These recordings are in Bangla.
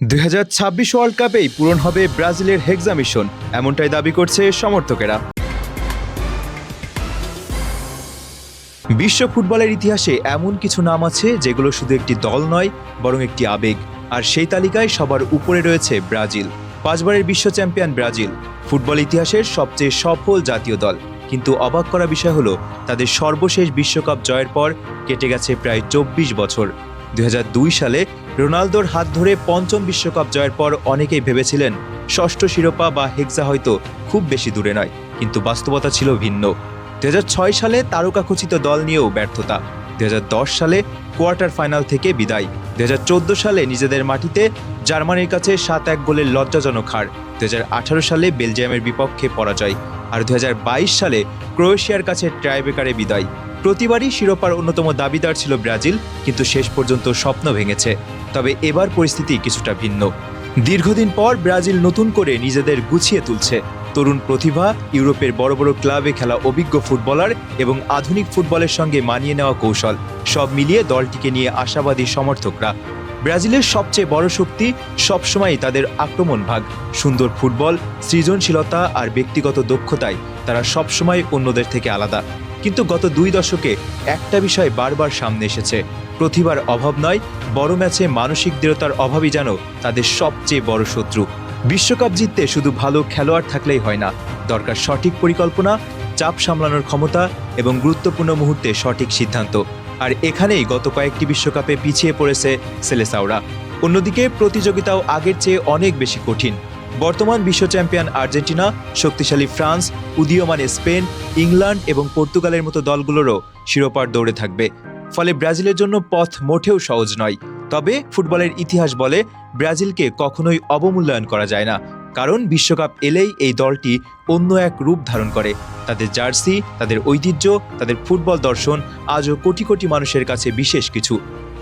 2026 ওয়ার্ল্ড কাপেই পূরণ হবে ব্রাজিলের হেক্সা মিশন, এমনটাই দাবি করছে সমর্থকেরা। বিশ্ব ফুটবলের ইতিহাসে এমন কিছু নাম আছে যেগুলো শুধু একটি দল নয়, বরং একটি আবেগ। আর সেই তালিকায় সবার উপরে রয়েছে ব্রাজিল। 5 বারের বিশ্ব চ্যাম্পিয়ন ব্রাজিল ফুটবল ইতিহাসের সবচেয়ে সফল জাতীয় দল। কিন্তু অবাক করা বিষয় হলো, তাদের সর্বশেষ বিশ্বকাপ জয়ের পর কেটে গেছে প্রায় 24 বছর। 2002 সালে রোনালদোর হাত ধরে 5ম বিশ্বকাপ জয়ের পর অনেকেই ভেবেছিলেন ষষ্ঠ শিরোপা বা হেক্সা হয়তো খুব বেশি দূরে নয়, কিন্তু বাস্তবতা ছিল ভিন্ন। 2006 সালে তারকাখচিত দল নিয়েও ব্যর্থতা। 2010 সালে কোয়ার্টার ফাইনাল থেকে বিদায়। 2014 সালে নিজেদের মাটিতে জার্মানির কাছে 7-1 গোলের লজ্জাজনক হার। 2018 সালে বেলজিয়ামের বিপক্ষে পরাজয়। আর 2022 সালে ক্রোয়েশিয়ার কাছে টাইব্রেকারে বিদায়। প্রতিবারই শিরোপার অন্যতম দাবিদার ছিল ব্রাজিল, কিন্তু শেষ পর্যন্ত স্বপ্ন ভেঙেছে। তবে এবার পরিস্থিতি কিছুটা ভিন্ন। দীর্ঘদিন পর ব্রাজিল নতুন করে নিজেদের গুছিয়ে তুলছে। তরুণ প্রতিভা, ইউরোপের বড় বড় ক্লাবে খেলা অভিজ্ঞ ফুটবলার এবং আধুনিক ফুটবলের সঙ্গে মানিয়ে নেওয়া কৌশল, সব মিলিয়ে দলটিকে নিয়ে আশাবাদী সমর্থকরা। ব্রাজিলের সবচেয়ে বড় শক্তি সবসময়ই তাদের আক্রমণ ভাগ। সুন্দর ফুটবল, সৃজনশীলতা আর ব্যক্তিগত দক্ষতায় তারা সবসময় অন্যদের থেকে আলাদা। কিন্তু গত 2 দশকে একটা বিষয় বারবার সামনে এসেছে: প্রতিভার অভাব নয়, বড় ম্যাচে মানসিক দৃঢ়তার অভাবই যেন তাদের সবচেয়ে বড় শত্রু। বিশ্বকাপ জিততে শুধু ভালো খেলোয়াড় থাকলেই হয় না, দরকার সঠিক পরিকল্পনা, চাপ সামলানোর ক্ষমতা এবং গুরুত্বপূর্ণ মুহূর্তে সঠিক সিদ্ধান্ত। আর এখানেই গত কয়েকটি বিশ্বকাপে পিছিয়ে পড়েছে সেলেসাওরা। অন্যদিকে প্রতিযোগিতাও আগের চেয়ে অনেক বেশি কঠিন। বর্তমান বিশ্ব চ্যাম্পিয়ন আর্জেন্টিনা, শক্তিশালী ফ্রান্স, উদীয়মান স্পেন, ইংল্যান্ড এবং পর্তুগালের মতো দলগুলোরও শিরোপার দৌড়ে থাকবে। ফলে ব্রাজিলের জন্য পথ মোটেও সহজ নয়। তবে ফুটবলের ইতিহাস বলে, ব্রাজিলকে কখনোই অবমূল্যায়ন করা যায় না। কারণ বিশ্বকাপ এলেই এই দলটি অন্য এক রূপ ধারণ করে। তাদের জার্সি, তাদের ঐতিহ্য, তাদের ফুটবল দর্শন আজও কোটি কোটি মানুষের কাছে বিশেষ কিছু।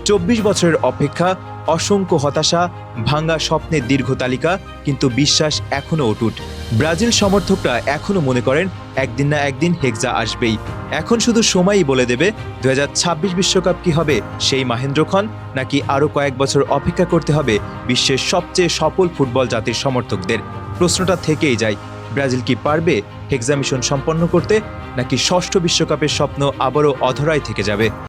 24 বছরের অপেক্ষা, অসংখ্য হতাশা, ভাঙা স্বপ্নের দীর্ঘ তালিকা, কিন্তু বিশ্বাস এখনও অটুট। ব্রাজিল সমর্থকরা এখনও মনে করেন একদিন না একদিন হেক্সা আসবেই। এখন শুধু সময়ই বলে দেবে 2026 বিশ্বকাপ কি হবে সেই মাহেন্দ্রক্ষণ, নাকি আরও কয়েক বছর অপেক্ষা করতে হবে বিশ্বের সবচেয়ে সফল ফুটবল জাতির সমর্থকদের। প্রশ্নটা থেকেই যায়, ব্রাজিল কি পারবে হেক্সা মিশন সম্পন্ন করতে, নাকি ষষ্ঠ বিশ্বকাপের স্বপ্ন আবারও অধরায় থেকে যাবে?